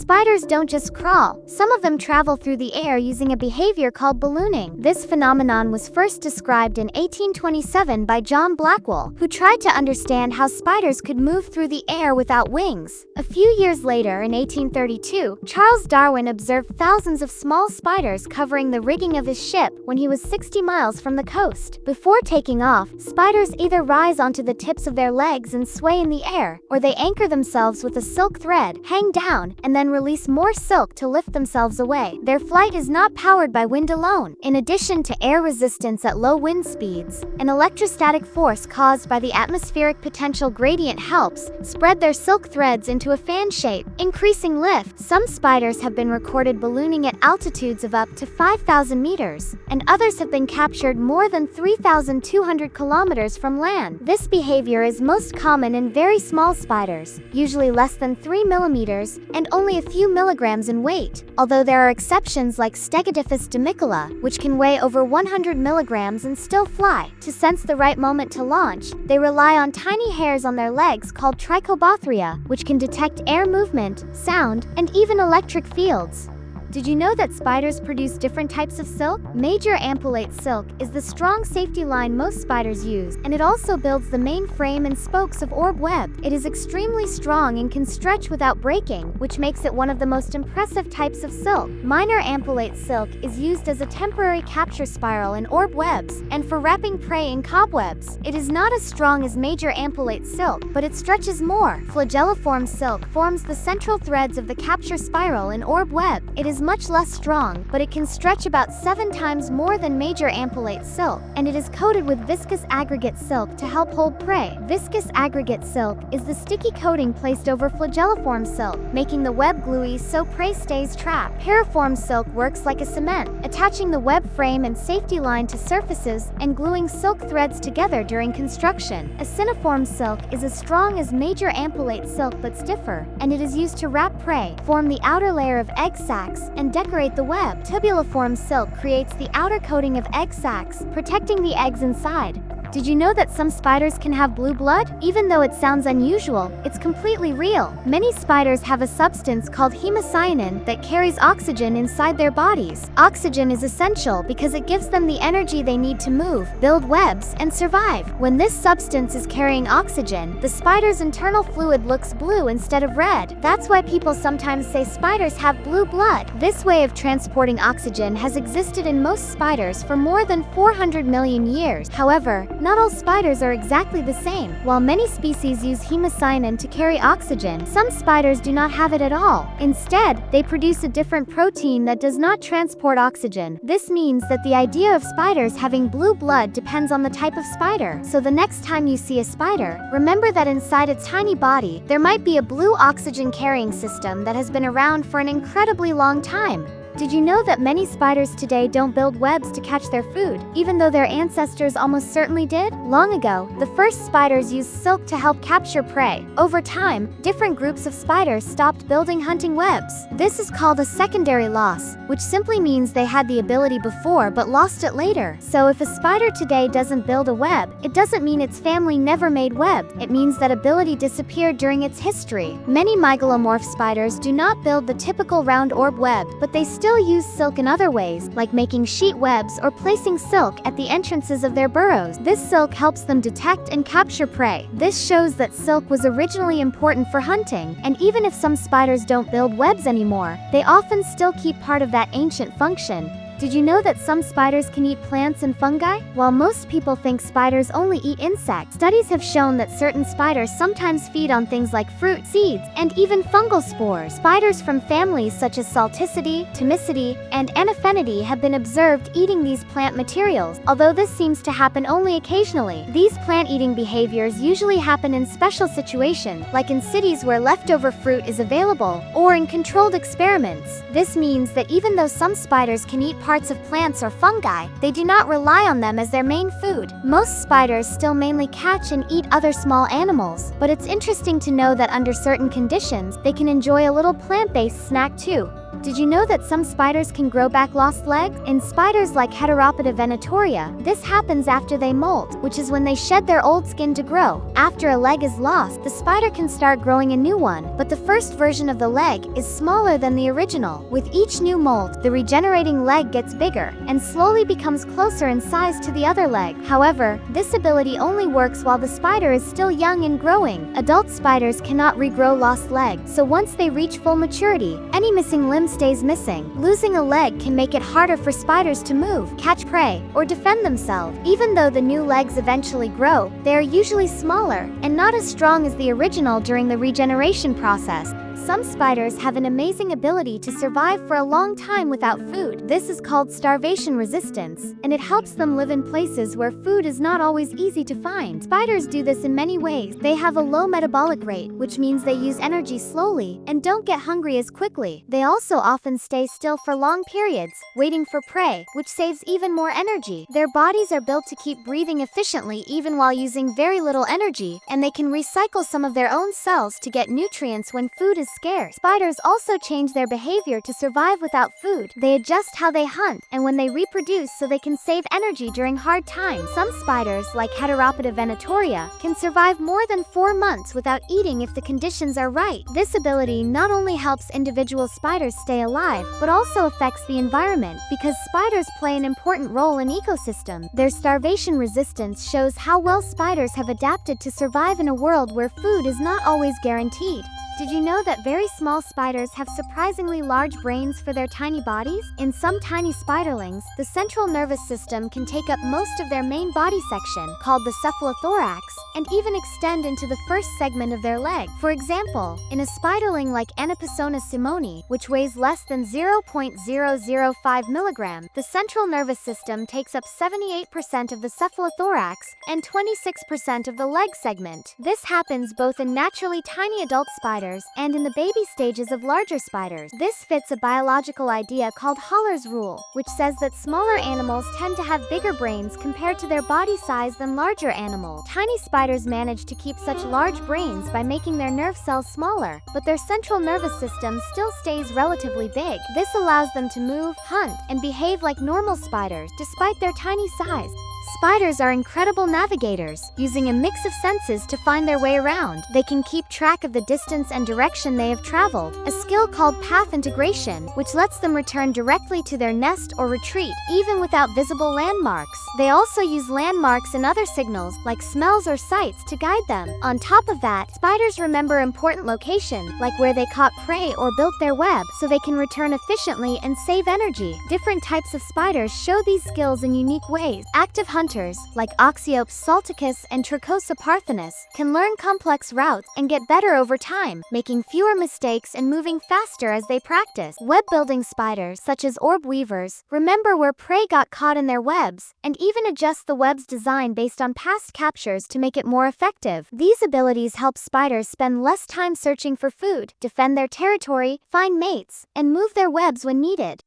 spiders don't just crawl. Some of them travel through the air using a behavior called ballooning. This phenomenon was first described in 1827 by John Blackwell, who tried to understand how spiders could move through the air without wings. A few years later, in 1832, Charles Darwin observed thousands of small spiders covering the rigging of his ship when he was 60 miles from the coast. Before taking off, spiders either rise onto the tips of their legs and sway in the air, or they anchor themselves with a silk thread, hang down, and then release more silk to lift themselves away. Their flight is not powered by wind alone. In addition to air resistance at low wind speeds, an electrostatic force caused by the atmospheric potential gradient helps spread their silk threads into a fan shape, increasing lift. Some spiders have been recorded ballooning at altitudes of up to 5,000 meters, and others have been captured more than 3,200 kilometers from land. This behavior is most common in very small spiders, usually less than 3 millimeters and only a few milligrams in weight, although there are exceptions like Stegodipus demicola, which can weigh over 100 milligrams and still fly. To sense the right moment to launch, they rely on tiny hairs on their legs called trichobothria, which can detect air movement, sound, and even electric fields. Did you know that spiders produce different types of silk? Major ampullate silk is the strong safety line most spiders use, and it also builds the main frame and spokes of orb web. It is extremely strong and can stretch without breaking, which makes it one of the most impressive types of silk. Minor ampullate silk is used as a temporary capture spiral in orb webs and for wrapping prey in cobwebs. It is not as strong as major ampullate silk, but it stretches more. Flagelliform silk forms the central threads of the capture spiral in orb web. It is much less strong, but it can stretch about 7 times more than major ampullate silk, and it is coated with viscous aggregate silk to help hold prey. Viscous aggregate silk is the sticky coating placed over flagelliform silk, making the web gluey so prey stays trapped. Piriform silk works like a cement, attaching the web frame and safety line to surfaces and gluing silk threads together during construction. Aciniform silk is as strong as major ampullate silk but stiffer, and it is used to wrap prey, form the outer layer of egg sacs, and decorate the web. Tubuliform silk creates the outer coating of egg sacs, protecting the eggs inside. Did you know that some spiders can have blue blood? Even though it sounds unusual, it's completely real. Many spiders have a substance called hemocyanin that carries oxygen inside their bodies. Oxygen is essential because it gives them the energy they need to move, build webs, and survive. When this substance is carrying oxygen, the spider's internal fluid looks blue instead of red. That's why people sometimes say spiders have blue blood. This way of transporting oxygen has existed in most spiders for more than 400 million years. However, not all spiders are exactly the same. While many species use hemocyanin to carry oxygen, some spiders do not have it at all. Instead, they produce a different protein that does not transport oxygen. This means that the idea of spiders having blue blood depends on the type of spider. So the next time you see a spider, remember that inside its tiny body, there might be a blue oxygen carrying system that has been around for an incredibly long time. Did you know that many spiders today don't build webs to catch their food, even though their ancestors almost certainly did? Long ago, the first spiders used silk to help capture prey. Over time, different groups of spiders stopped building hunting webs. This is called a secondary loss, which simply means they had the ability before but lost it later. So if a spider today doesn't build a web, it doesn't mean its family never made web. It means that ability disappeared during its history. Many mygalomorph spiders do not build the typical round orb web, but they still use silk in other ways, like making sheet webs or placing silk at the entrances of their burrows. This silk helps them detect and capture prey. This shows that silk was originally important for hunting, and even if some spiders don't build webs anymore, they often still keep part of that ancient function. Did you know that some spiders can eat plants and fungi? While most people think spiders only eat insects, studies have shown that certain spiders sometimes feed on things like fruit, seeds, and even fungal spores. Spiders from families such as Salticidae, Thomicidae, and Anaphenidae have been observed eating these plant materials, although this seems to happen only occasionally. These plant-eating behaviors usually happen in special situations, like in cities where leftover fruit is available, or in controlled experiments. This means that even though some spiders can eat parts of plants or fungi, they do not rely on them as their main food. Most spiders still mainly catch and eat other small animals, but it's interesting to know that under certain conditions, they can enjoy a little plant-based snack too. Did you know that some spiders can grow back lost legs? In spiders like Heteropida venatoria, this happens after they molt, which is when they shed their old skin to grow. After a leg is lost, the spider can start growing a new one, but the first version of the leg is smaller than the original. With each new molt, the regenerating leg gets bigger and slowly becomes closer in size to the other leg. However, this ability only works while the spider is still young and growing. Adult spiders cannot regrow lost legs, so once they reach full maturity, any missing limb stays missing. Losing a leg can make it harder for spiders to move, catch prey, or defend themselves. Even though the new legs eventually grow, they are usually smaller and not as strong as the original during the regeneration process. Some spiders have an amazing ability to survive for a long time without food. This is called starvation resistance, and it helps them live in places where food is not always easy to find. Spiders do this in many ways. They have a low metabolic rate, which means they use energy slowly and don't get hungry as quickly. They also often stay still for long periods, waiting for prey, which saves even more energy. Their bodies are built to keep breathing efficiently even while using very little energy, and they can recycle some of their own cells to get nutrients when food is scarce. Spiders also change their behavior to survive without food. They adjust how they hunt and when they reproduce so they can save energy during hard times. Some spiders, like Heteropida venatoria, can survive more than 4 months without eating if the conditions are right. This ability not only helps individual spiders stay alive, but also affects the environment because spiders play an important role in ecosystem. Their starvation resistance shows how well spiders have adapted to survive in a world where food is not always guaranteed. Did you know that very small spiders have surprisingly large brains for their tiny bodies? In some tiny spiderlings, the central nervous system can take up most of their main body section, called the cephalothorax, and even extend into the first segment of their leg. For example, in a spiderling like Anapisona simoni, which weighs less than 0.005 milligram, the central nervous system takes up 78% of the cephalothorax and 26% of the leg segment. This happens both in naturally tiny adult spiders and in the baby stages of larger spiders. This fits a biological idea called Haller's rule, which says that smaller animals tend to have bigger brains compared to their body size than larger animals. Tiny spiders manage to keep such large brains by making their nerve cells smaller, but their central nervous system still stays relatively big. This allows them to move, hunt, and behave like normal spiders despite their tiny size. Spiders are incredible navigators, using a mix of senses to find their way around. They can keep track of the distance and direction they have traveled, a skill called path integration, which lets them return directly to their nest or retreat, even without visible landmarks. They also use landmarks and other signals, like smells or sights, to guide them. On top of that, spiders remember important locations, like where they caught prey or built their web, so they can return efficiently and save energy. Different types of spiders show these skills in unique ways. Active hunters, like Oxyops salticus and Trichosa parthenus, can learn complex routes and get better over time, making fewer mistakes and moving faster as they practice. Web-building spiders, such as orb weavers, remember where prey got caught in their webs, and even adjust the web's design based on past captures to make it more effective. These abilities help spiders spend less time searching for food, defend their territory, find mates, and move their webs when needed.